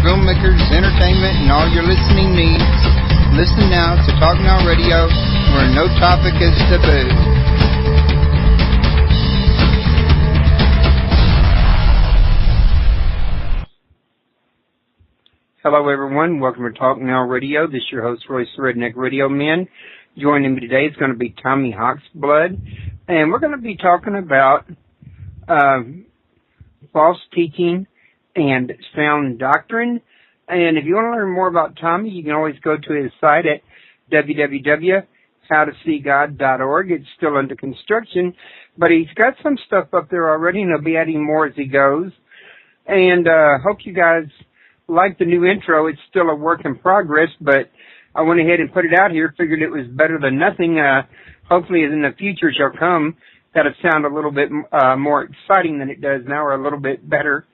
filmmakers, entertainment, and all your listening needs. Listen now to Talk Now Radio, where no topic is taboo. Hello, everyone. Welcome to Talk Now Radio. This is your host, Royce the Redneck Radio Man. Joining me today is going to be Tommy Hawksblood, and we're going to be talking about false teaching and sound doctrine. And if you want to learn more about Tommy, you can always go to his site at www.howtoseegod.org. It's still under construction, but he's got some stuff up there already, and he'll be adding more as he goes. And hope you guys like the new intro. It's still a work in progress, but I went ahead and put it out here, figured it was better than nothing. Hopefully in the future shall come, that'll sound a little bit more exciting than it does now, or a little bit better.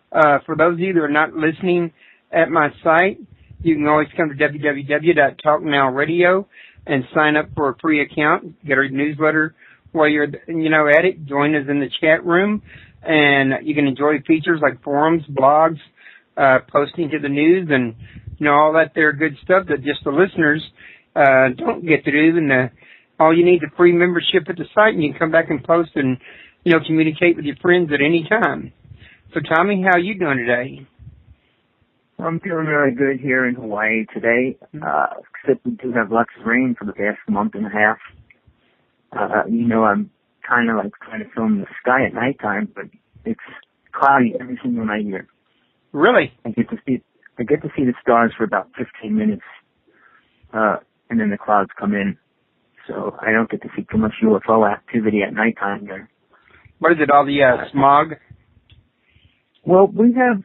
For those of you that are not listening at my site, you can always come to www.talknowradio and sign up for a free account, get our newsletter while you're at it. Join us in the chat room, and you can enjoy features like forums, blogs, posting to the news, and all that there good stuff that just the listeners don't get to do. And all you need is a free membership at the site, and you can come back and post and communicate with your friends at any time. So, Tommy, how are you doing today? I'm feeling really good here in Hawaii today, except we do have lots of rain for the past month and a half. I'm kind of like trying to film the sky at nighttime, but it's cloudy every single night here. Really? I get to see the stars for about 15 minutes, and then the clouds come in. So I don't get to see too much UFO activity at nighttime here. What is it, all the smog? Well, we have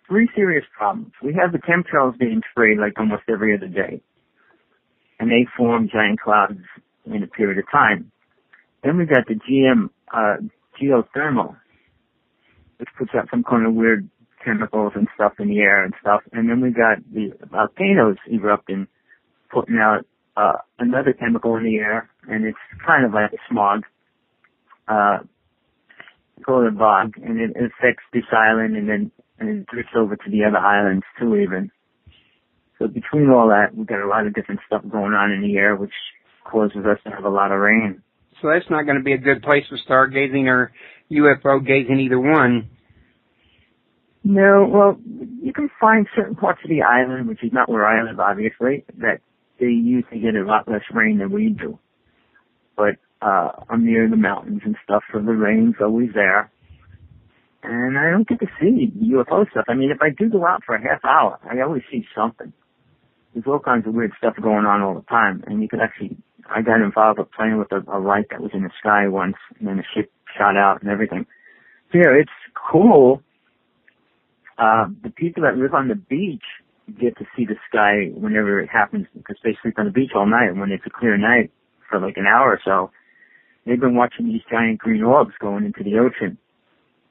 three serious problems. We have the chemtrails being sprayed like almost every other day, and they form giant clouds in a period of time. Then we got the geothermal, which puts out some kind of weird chemicals and stuff in the air and stuff. And then we got the volcanoes erupting, putting out another chemical in the air, and it's kind of like a smog, called a bog, and it affects this island and it drifts over to the other islands too even. So between all that, we've got a lot of different stuff going on in the air, which causes us to have a lot of rain. So that's not going to be a good place for stargazing or UFO gazing, either one. No, well, you can find certain parts of the island, which is not where I live, obviously, that they usually get a lot less rain than we do. But I'm near the mountains and stuff, so the rain's always there. And I don't get to see UFO stuff. I mean, if I do go out for a half hour, I always see something. There's all kinds of weird stuff going on all the time. And you could actually, I got involved with playing with a light that was in the sky once, and then the ship shot out and everything. So yeah, it's cool. The people that live on the beach get to see the sky whenever it happens, because they sleep on the beach all night. And when it's a clear night for like an hour or so, they've been watching these giant green orbs going into the ocean.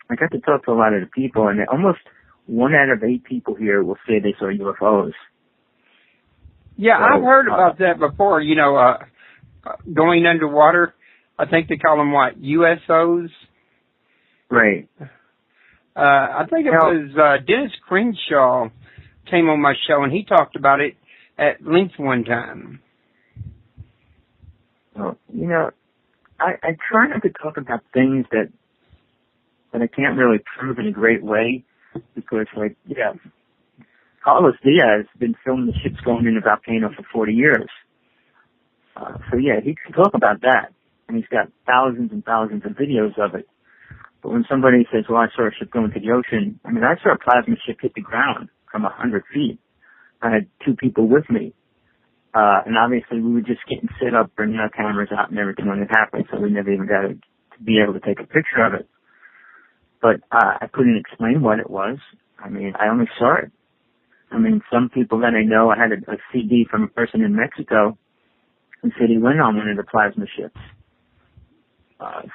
I got to talk to a lot of the people, and almost 1 out of 8 people here will say they saw UFOs. Yeah, so, I've heard about that before, going underwater. I think they call them, what, USOs? Right. I think it was Dennis Crenshaw came on my show, and he talked about it at length one time. Well, I try not to talk about things that I can't really prove in a great way, because, Carlos Diaz has been filming the ships going in a volcano for 40 years. So, yeah, he can talk about that, and he's got thousands and thousands of videos of it. But when somebody says, well, I saw a ship go into the ocean, I mean, I saw a plasma ship hit the ground from 100 feet. I had 2 people with me. And obviously we were just getting set up, bringing our cameras out and everything when it happened, so we never even got to be able to take a picture of it. But I couldn't explain what it was. I mean, I only saw it. I mean, some people that I know, I had a CD from a person in Mexico who said he went on one of the plasma ships.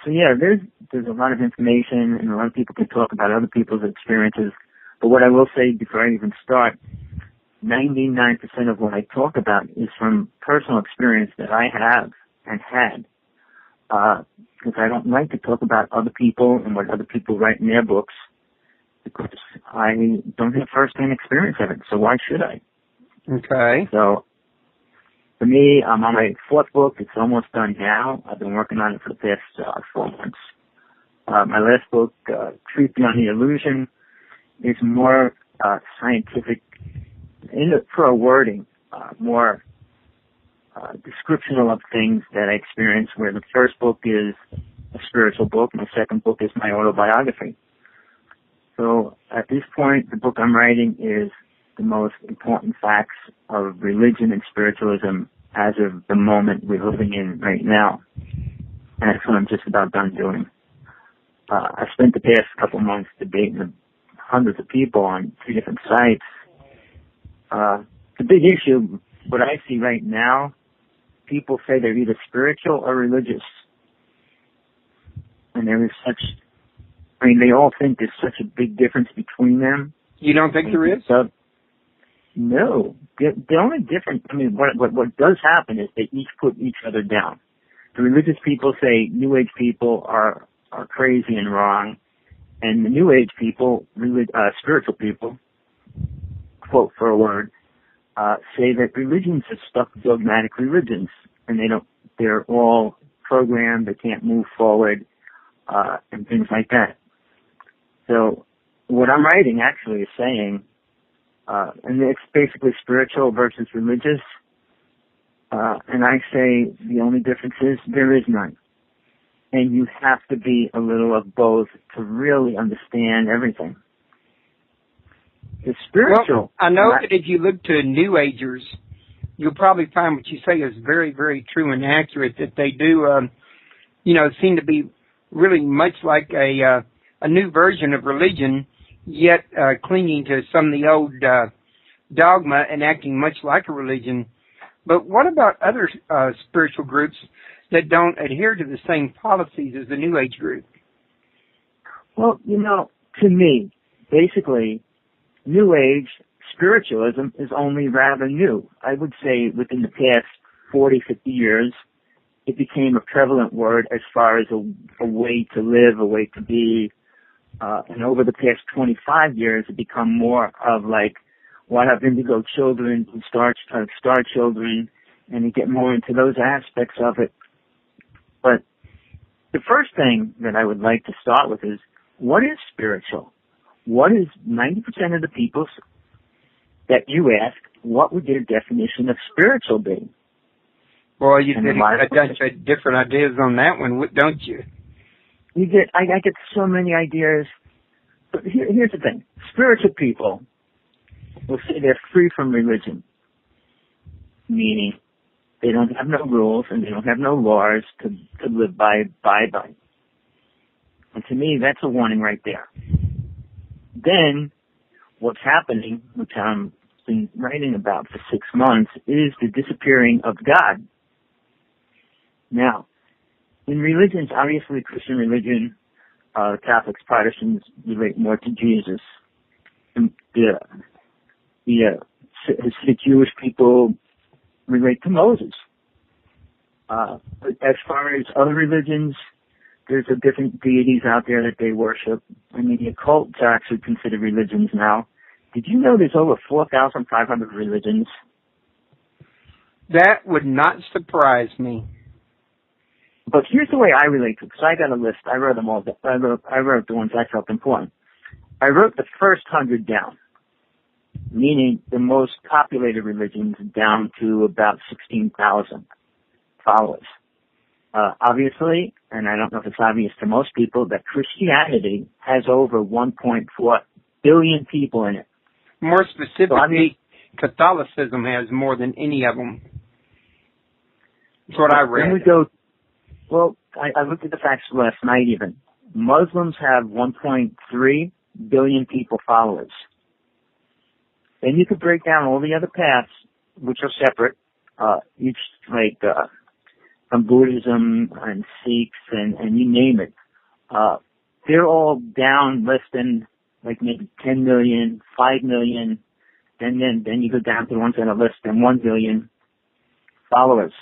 So yeah, there's a lot of information, and a lot of people can talk about other people's experiences. But what I will say before I even start, 99% of what I talk about is from personal experience that I have and had. Because I don't like to talk about other people and what other people write in their books. because I don't have first-hand experience of it, so why should I? Okay. So, for me, I'm on my fourth book. It's almost done now. I've been working on it for the past 4 months. My last book, Truth Beyond the Illusion, is more scientific, for a wording, more descriptional of things that I experienced, where the first book is a spiritual book, my second book is my autobiography. So at this point, the book I'm writing is the most important facts of religion and spiritualism as of the moment we're living in right now. And that's what I'm just about done doing. I spent the past couple months debating with hundreds of people on 2 different sites. The big issue, what I see right now, people say they're either spiritual or religious. And there is they all think there's such a big difference between them. You don't think there is? No. The only difference, what does happen is they each put each other down. The religious people say New Age people are crazy and wrong, and the New Age people, spiritual people, quote for a word, say that religions are stuck dogmatic religions, and they're all programmed, they can't move forward, and things like that. So what I'm writing actually is saying, and it's basically spiritual versus religious, and I say the only difference is there is none. And you have to be a little of both to really understand everything. The spiritual... Well, I know that if you look to New Agers, you'll probably find what you say is very, very true and accurate, that they do, seem to be really much like a new version of religion, yet clinging to some of the old dogma and acting much like a religion. But what about other spiritual groups that don't adhere to the same policies as the New Age group? Well, to me, basically, New Age spiritualism is only rather new. I would say within the past 40, 50 years, it became a prevalent word as far as a way to live, a way to be. And over the past 25 years, it become more of like, what have indigo children, star children, and you get more into those aspects of it. But the first thing that I would like to start with is, what is spiritual? What is 90% of the people that you ask, what would their definition of spiritual be? Well, you get a bunch of different ideas on that one, don't you? I get so many ideas. But here's the thing. Spiritual people will say they're free from religion, meaning they don't have no rules and they don't have no laws to live by. And to me, that's a warning right there. Then, what's happening, which I've been writing about for 6 months, is the disappearing of God. Now, in religions, obviously Christian religion, Catholics, Protestants relate more to Jesus. And the Hasidic Jewish people relate to Moses. But as far as other religions, there's different deities out there that they worship. I mean, the occults are actually considered religions now. Did you know there's over 4,500 religions? That would not surprise me. But here's the way I relate to it, because I got a list. I wrote them all. I wrote the ones I felt important. I wrote the first 100 down, meaning the most populated religions down to about 16,000 followers. Obviously, and I don't know if it's obvious to most people, that Christianity has over 1.4 billion people in it. More specifically, Catholicism has more than any of them. That's what I read. Then we go, I looked at the facts last night even. Muslims have 1.3 billion people followers. Then you could break down all the other paths, which are separate, each from Buddhism and Sikhs and you name it. They're all down less than maybe 10 million, 5 million, and then you go down to the ones that are less than 1 billion followers.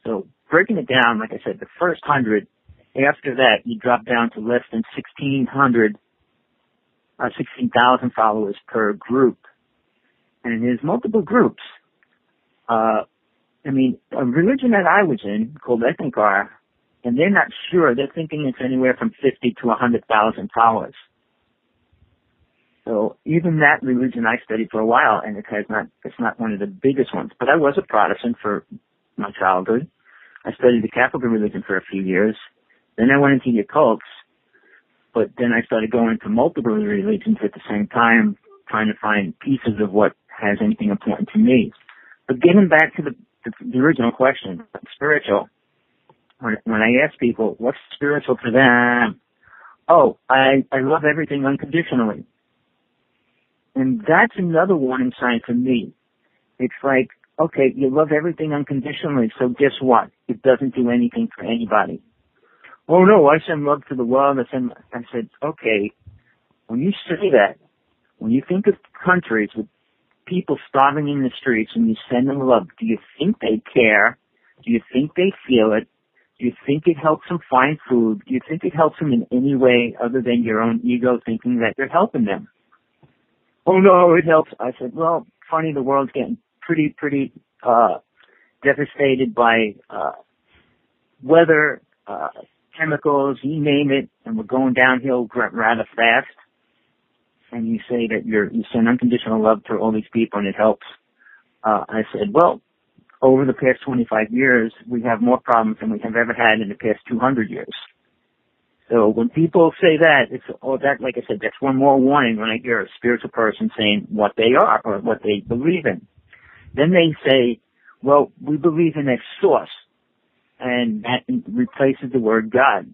So breaking it down, like I said, the first 100, after that you drop down to less than 1,600 16,000 followers per group. And there's multiple groups. A religion that I was in, called Ethnicar, and they're not sure. They're thinking it's anywhere from 50 to 100,000 followers. So even that religion I studied for a while, and it's not one of the biggest ones. But I was a Protestant for my childhood. I studied the Catholic religion for a few years. Then I went into the occults, but then I started going into multiple religions at the same time, trying to find pieces of what has anything important to me. But getting back to the original question, spiritual, when I ask people, what's spiritual to them? Oh, I love everything unconditionally. And that's another warning sign for me. It's like, okay, you love everything unconditionally, so guess what? It doesn't do anything for anybody. Oh no, I send love to the world. I said, okay, when you say that, when you think of countries with people starving in the streets and you send them love, do you think they care? Do you think they feel it? Do you think it helps them find food? Do you think it helps them in any way other than your own ego thinking that you're helping them? Oh no, it helps. I said, well, funny, the world's getting pretty devastated by weather, chemicals, you name it, and we're going downhill rather fast. And you say that you send unconditional love to all these people and it helps. I said, well, over the past 25 years, we have more problems than we have ever had in the past 200 years. So when people say that, like I said, that's one more warning when I hear a spiritual person saying what they are or what they believe in. Then they say, well, we believe in a source, and that replaces the word God.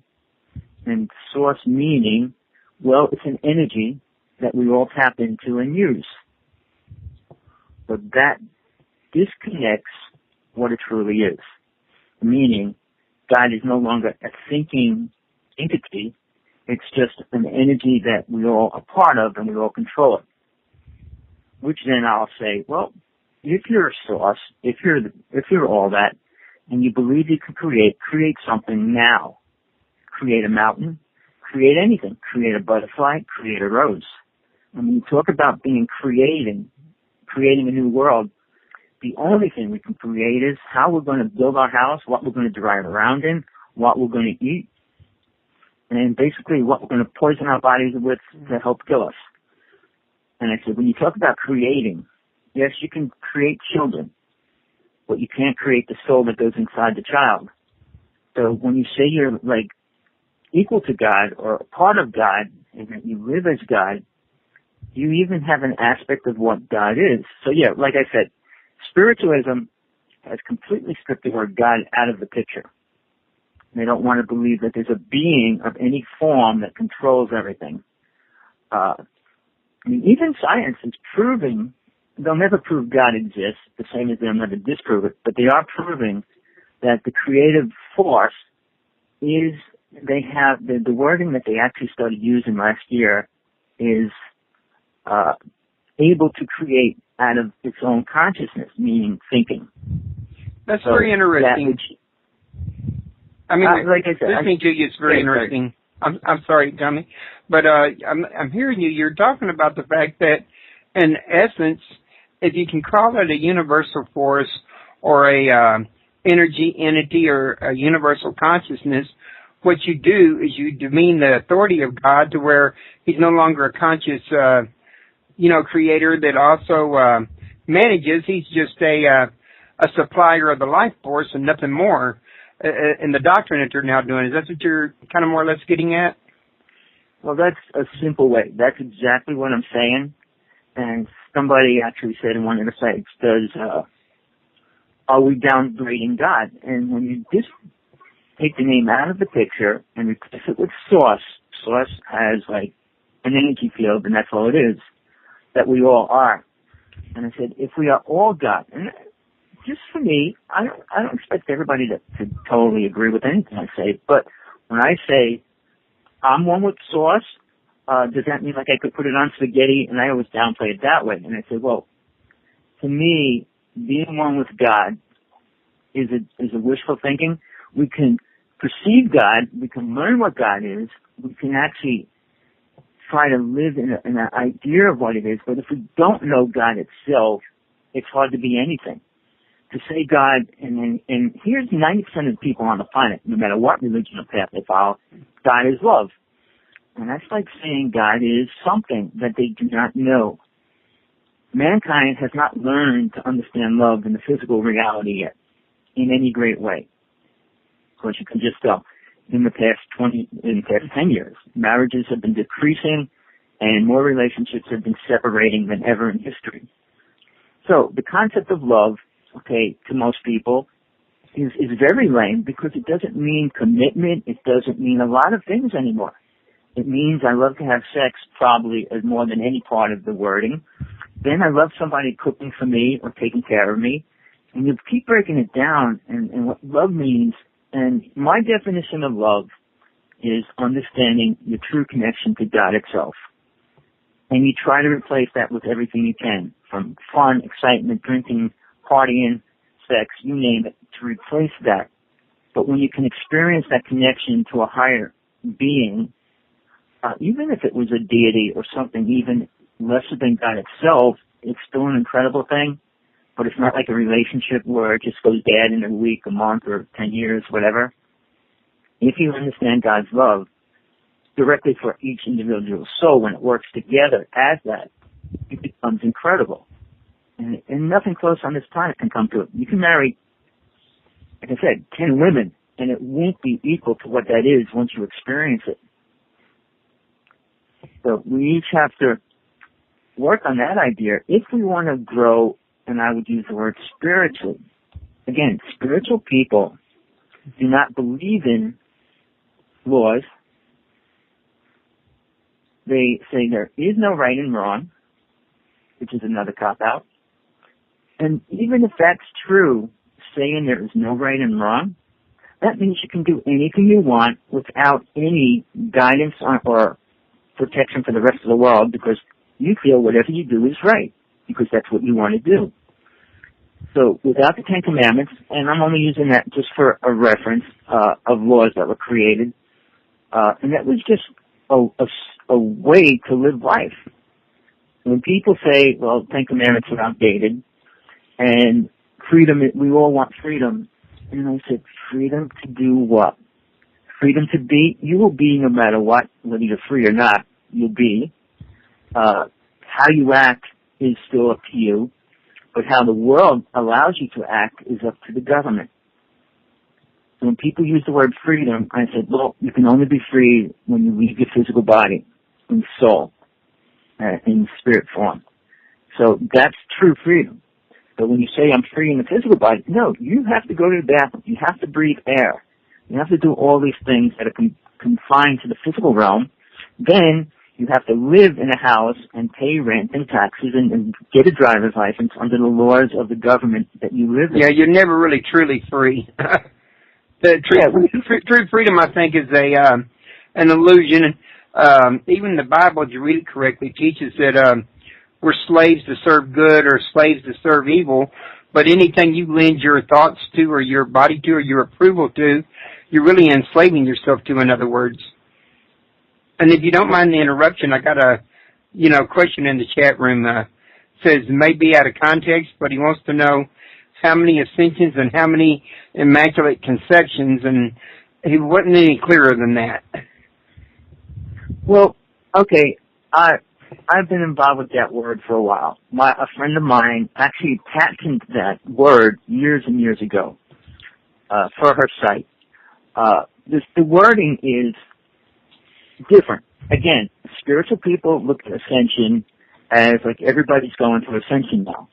And source meaning, well, it's an energy that we all tap into and use. But that disconnects what it truly is. Meaning, God is no longer a thinking entity. It's just an energy that we all are part of and we all control it. Which then I'll say, well, if you're a source, if you're all that, and you believe you can create something now. Create a mountain, create anything, create a butterfly, create a rose. When you talk about creating a new world, the only thing we can create is how we're going to build our house, what we're going to drive around in, what we're going to eat, and basically what we're going to poison our bodies with to help kill us. And I said, when you talk about creating, yes, you can create children, but you can't create the soul that goes inside the child. So when you say you're like equal to God or a part of God and that you live as God, you even have an aspect of what God is. So yeah, like I said, spiritualism has completely stripped the word God out of the picture. They don't want to believe that there's a being of any form that controls everything. Even science is proving, they'll never prove God exists, the same as they'll never disprove it, but they are proving that the creative force is, they have, the wording that they actually started using last year is able to create out of its own consciousness, meaning thinking. That's very interesting. Like I said, listening to you is very interesting. I'm sorry, Tommy, but I'm hearing you. You're talking about the fact that, in essence, if you can call it a universal force or a energy entity or a universal consciousness, what you do is you demean the authority of God to where He's no longer a conscious, creator that also manages. He's just a supplier of the life force and nothing more. In the doctrine that you're now doing, is that what you're kind of more or less getting at? Well, that's a simple way. That's exactly what I'm saying. And somebody actually said in one of the sites, are we downgrading God? And when you just take the name out of the picture and replace it with source has like an energy field, and that's all it is, that we all are. And I said, if we are all God, and just for me, I don't expect everybody to totally agree with anything I say, but when I say I'm one with source, does that mean like I could put it on spaghetti? And I always downplay it that way. And I say, well, to me, being one with God is a wishful thinking. We can perceive God, we can learn what God is, we can actually try to live in an idea of what it is, but if we don't know God itself, it's hard to be anything. To say God, and here's 90% of the people on the planet, no matter what religion or path they follow, God is love. And that's like saying God is something that they do not know. Mankind has not learned to understand love in the physical reality yet, in any great way. Of course, you can just tell. In the past 10 years, marriages have been decreasing and more relationships have been separating than ever in history. So the concept of love, okay, to most people is very lame because it doesn't mean commitment. It doesn't mean a lot of things anymore. It means I love to have sex probably as more than any part of the wording. Then I love somebody cooking for me or taking care of me. And you keep breaking it down and what love means. And my definition of love is understanding your true connection to God itself. And you try to replace that with everything you can, from fun, excitement, drinking, partying, sex, you name it, to replace that. But when you can experience that connection to a higher being, even if it was a deity or something even lesser than God itself, it's still an incredible thing. But it's not like a relationship where it just goes bad in a week, a month, or 10 years, whatever. If you understand God's love directly for each individual soul, when it works together as that, it becomes incredible. And nothing close on this planet can come to it. You can marry, like I said, 10 women, and it won't be equal to what that is once you experience it. So we each have to work on that idea if we want to grow. And I would use the word spiritually. Again, spiritual people do not believe in laws. They say there is no right and wrong, which is another cop-out. And even if that's true, saying there is no right and wrong, that means you can do anything you want without any guidance or protection for the rest of the world because you feel whatever you do is right, because that's what you want to do. So without the Ten Commandments, and I'm only using that just for a reference of laws that were created, and that was just a way to live life. When people say, well, Ten Commandments are outdated, and freedom, we all want freedom, and I said, freedom to do what? Freedom to be, you will be no matter what, whether you're free or not, you'll be. How you act is still up to you, but how the world allows you to act is up to the government. So when people use the word freedom, I said, well, you can only be free when you leave your physical body, in soul, in spirit form. So that's true freedom. But when you say I'm free in the physical body, no, you have to go to the bathroom. You have to breathe air. You have to do all these things that are confined to the physical realm. Then you have to live in a house and pay rent and taxes and get a driver's license under the laws of the government that you live in. Yeah, you're never really truly free. True freedom, I think, is an illusion. Even the Bible, if you read it correctly, teaches that we're slaves to serve good or slaves to serve evil. But anything you lend your thoughts to or your body to or your approval to, you're really enslaving yourself to, in other words. And if you don't mind the interruption, I got a, question in the chat room. Says may be out of context, but he wants to know how many ascensions and how many immaculate conceptions, and he wasn't any clearer than that. Well, okay, I've been involved with that word for a while. A friend of mine actually patented that word years and years ago for her site. The wording is different. Again, spiritual people look at ascension as like everybody's going to ascension now.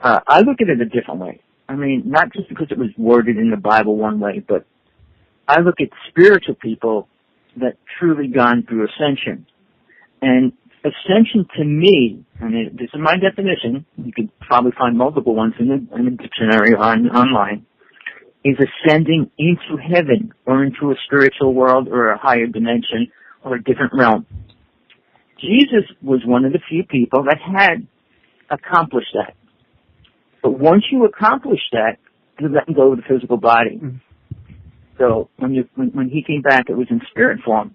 I look at it a different way. I mean, not just because it was worded in the Bible one way, but I look at spiritual people that truly gone through ascension. And ascension to me, this is my definition, you could probably find multiple ones in the dictionary online, is ascending into heaven or into a spiritual world or a higher dimension or a different realm. Jesus was one of the few people that had accomplished that. But once you accomplish that, you let him go of the physical body. So when he came back, it was in spirit form.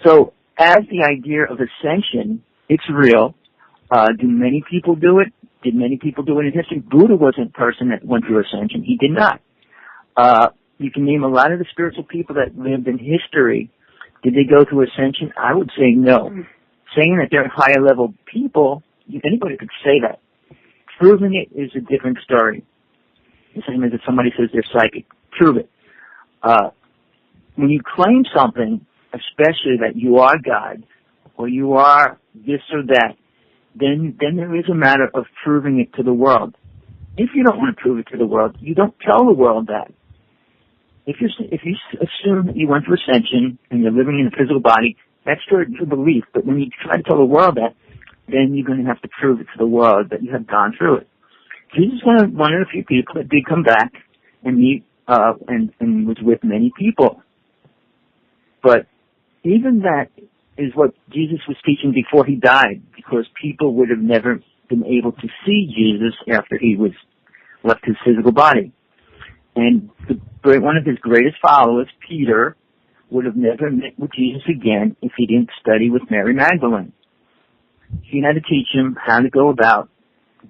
So as the idea of ascension, it's real. Do many people do it? Did many people do it in history? Buddha wasn't a person that went through ascension. He did not. You can name a lot of the spiritual people that lived in history. Did they go through ascension? I would say no. Saying that they're higher level people, anybody could say that. Proving it is a different story. The same as if somebody says they're psychic. Prove it. When you claim something, especially that you are God, or you are this or that, then there is a matter of proving it to the world. If you don't want to prove it to the world, you don't tell the world that. If you assume that you went through ascension and you're living in a physical body, that's your belief. But when you try to tell the world that, then you're going to have to prove it to the world that you have gone through it. Jesus was one of the few people that did come back and meet and was with many people. But even that is what Jesus was teaching before he died, because people would have never been able to see Jesus after he was left his physical body. And one of his greatest followers, Peter, would have never met with Jesus again if he didn't study with Mary Magdalene. She had to teach him how to go about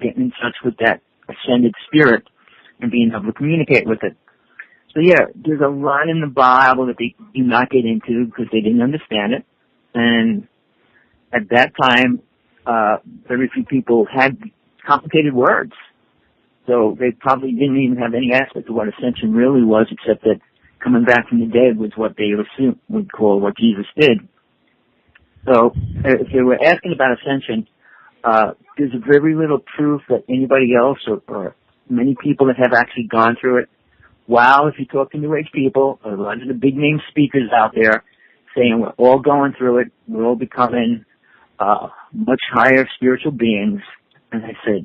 getting in touch with that ascended spirit and being able to communicate with it. So yeah, there's a lot in the Bible that they do not get into because they didn't understand it. And at that time, very few people had complicated words. So they probably didn't even have any aspect of what ascension really was, except that coming back from the dead was what they would call what Jesus did. So if they were asking about ascension, there's very little proof that anybody else or many people that have actually gone through it. While if you talk to New Age people, a lot of the big name speakers out there saying we're all going through it, we're all becoming much higher spiritual beings. And I said,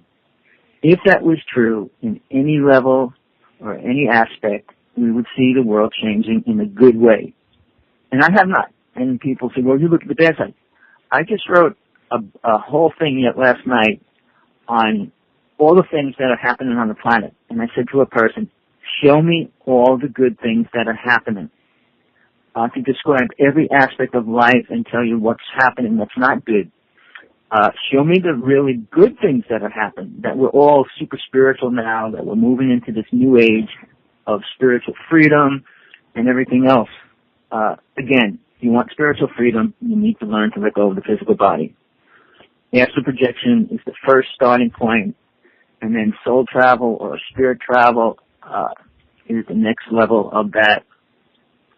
if that was true in any level or any aspect, we would see the world changing in a good way. And I have not. And people say, well, you look at the bad side. I just wrote a whole thing yet last night on all the things that are happening on the planet. And I said to a person, show me all the good things that are happening. I can describe every aspect of life and tell you what's happening that's not good. Show me the really good things that are happening, that we're all super spiritual now, that we're moving into this new age of spiritual freedom and everything else. Again, if you want spiritual freedom, you need to learn to let go of the physical body. Astral projection is the first starting point, and then soul travel or spirit travel is the next level of that.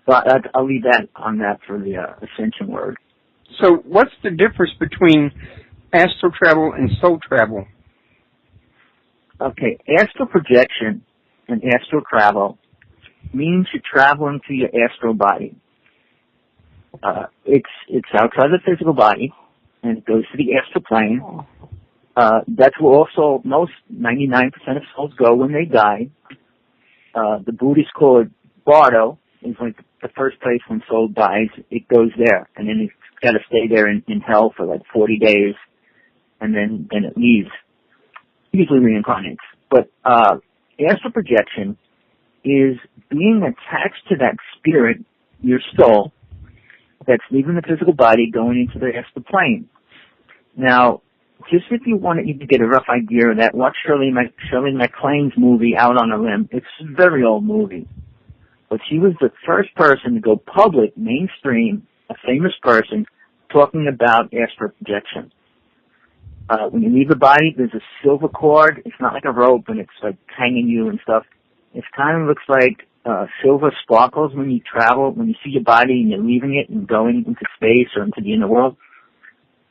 So I'll leave that on that for the ascension word. So what's the difference between astral travel and soul travel? Okay, astral projection and astral travel means you're traveling to your astral body. It's outside the physical body, and it goes to the astral plane. That's where also most 99% of souls go when they die. The Buddhists call it Bardo. It's like the first place when soul dies, it goes there, and then it's got to stay there in hell for like 40 days, and then it leaves. Usually reincarnates. But astral projection is being attached to that spirit, your soul, that's leaving the physical body, going into the astral plane. Now, just if you wanted to get a rough idea of that, watch Shirley MacLaine's movie, Out on a Limb. It's a very old movie. But she was the first person to go public, mainstream, a famous person, talking about astral projection. When you leave the body, there's a silver cord. It's not like a rope and it's like hanging you and stuff. It kind of looks like silver sparkles when you travel, when you see your body and you're leaving it and going into space or into the inner world.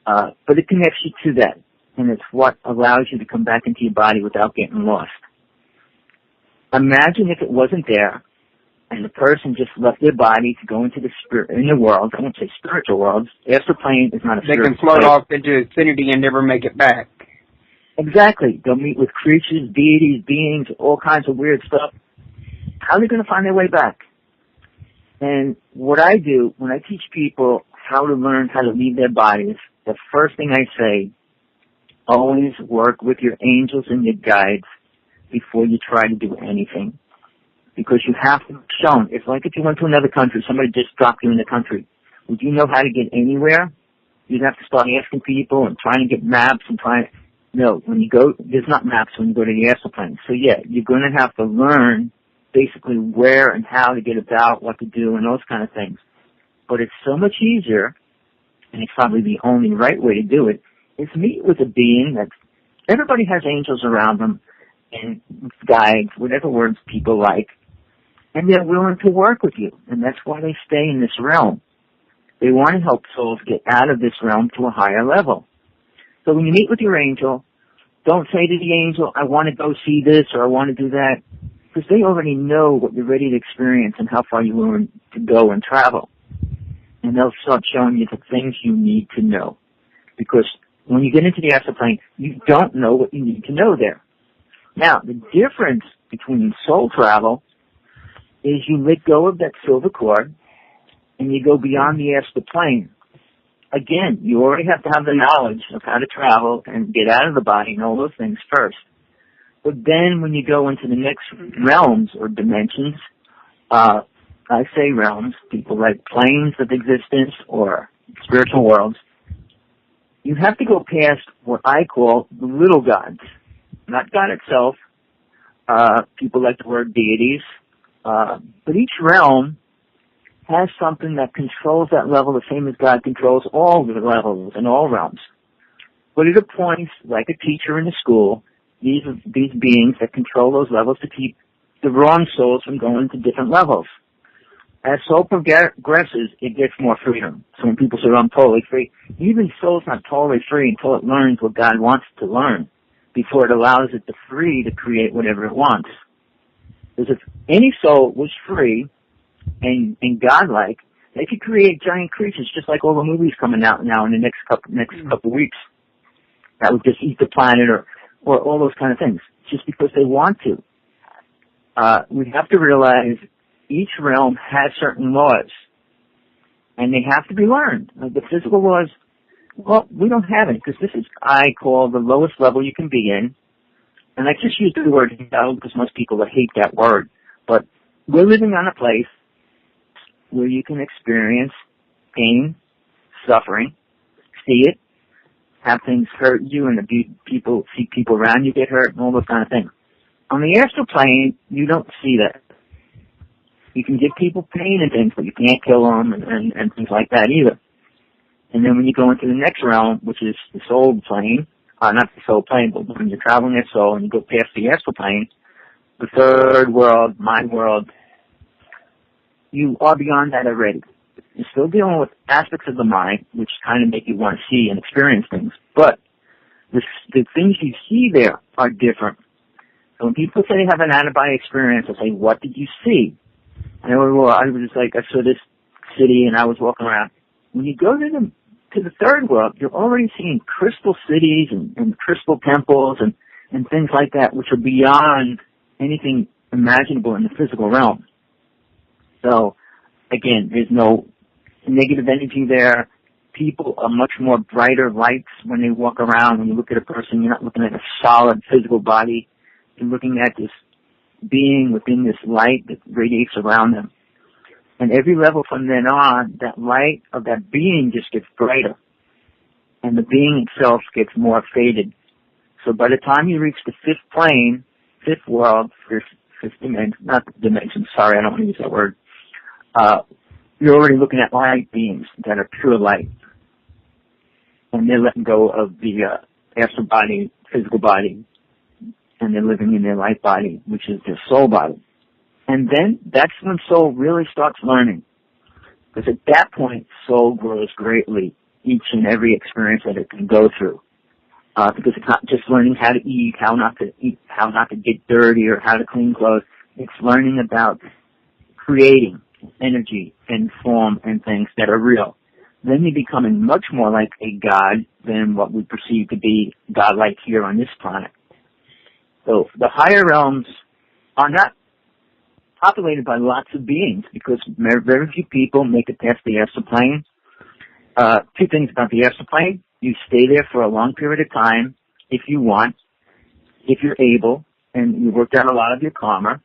But it connects you to that, and it's what allows you to come back into your body without getting lost. Imagine if it wasn't there, and the person just left their body to go into the inner world. I won't say spiritual worlds. Astral plane is not a spiritual They can float off into infinity and never make it back. Exactly. They'll meet with creatures, deities, beings, all kinds of weird stuff. How are they going to find their way back? And what I do when I teach people how to learn how to leave their bodies, the first thing I say, always work with your angels and your guides before you try to do anything. Because you have to be shown. It's like if you went to another country, somebody just dropped you in the country. Would you know how to get anywhere? You'd have to start asking people and trying to get maps and no, when you go, there's not maps when you go to the astral plane. So yeah, you're going to have to learn basically where and how to get about, what to do, and those kind of things. But it's so much easier, and it's probably the only right way to do it, is meet with a being that everybody has angels around them and guides, whatever words people like, and they're willing to work with you. And that's why they stay in this realm. They want to help souls get out of this realm to a higher level. So when you meet with your angel, don't say to the angel, I want to go see this or I want to do that, because they already know what you're ready to experience and how far you're willing to go and travel. And they'll start showing you the things you need to know. Because when you get into the astral plane, you don't know what you need to know there. Now, the difference between soul travel is you let go of that silver cord and you go beyond the astral plane. Again, you already have to have the knowledge of how to travel and get out of the body and all those things first. But then when you go into the next realms or dimensions, I say realms, people like planes of existence or spiritual worlds, you have to go past what I call the little gods. Not God itself. People like the word deities. But each realm has something that controls that level the same as God controls all the levels in all realms. But it appoints, like a teacher in the school, these beings that control those levels to keep the wrong souls from going to different levels. As soul progresses, it gets more freedom. So when people say, I'm totally free, even soul's not totally free until it learns what God wants to learn, before it allows it to free to create whatever it wants. Because if any soul was free and godlike, they could create giant creatures just like all the movies coming out now in the next couple weeks that would just eat the planet or all those kind of things, just because they want to. We have to realize each realm has certain laws, and they have to be learned. Like the physical laws, well, we don't have it, because this is, I call, the lowest level you can be in. And I just use the word hell because most people hate that word. But we're living on a place where you can experience pain, suffering, see it, have things hurt you, and see people around you get hurt, and all those kind of things. On the astral plane, you don't see that. You can give people pain and things, but you can't kill them and things like that either. And then when you go into the next realm, which is the soul plane, not the soul plane, but when you're traveling your soul and you go past the astral plane, the third world, mind world, you are beyond that already. You're still dealing with aspects of the mind, which kind of make you want to see and experience things. But the things you see there are different. So when people say they have an out-of-body experience, I say, what did you see? And I was just like, I saw this city and I was walking around. When you go to the third world, you're already seeing crystal cities and crystal temples and things like that, which are beyond anything imaginable in the physical realm. So, again, there's no negative energy there. People are much more brighter lights when they walk around. When you look at a person, you're not looking at a solid physical body. You're looking at this being within this light that radiates around them. And every level from then on, that light of that being just gets brighter. And the being itself gets more faded. So by the time you reach the fifth plane, fifth world, fifth dimension, not dimension, sorry, I don't want to use that word, you're already looking at light beings that are pure light. And they're letting go of the astral body, physical body, and they're living in their light body, which is their soul body. And then that's when soul really starts learning. Because at that point, soul grows greatly each and every experience that it can go through. Because it's not just learning how to eat, how not to get dirty, or how to clean clothes. It's learning about creating energy and form and things that are real. Then you're becoming much more like a god than what we perceive to be godlike here on this planet. So the higher realms are not populated by lots of beings because very few people make it past the astral plane. Two things about the astral plane. You stay there for a long period of time if you want, if you're able, and you worked out a lot of your karma.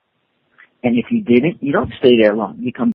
And if you didn't, you don't stay there long. You come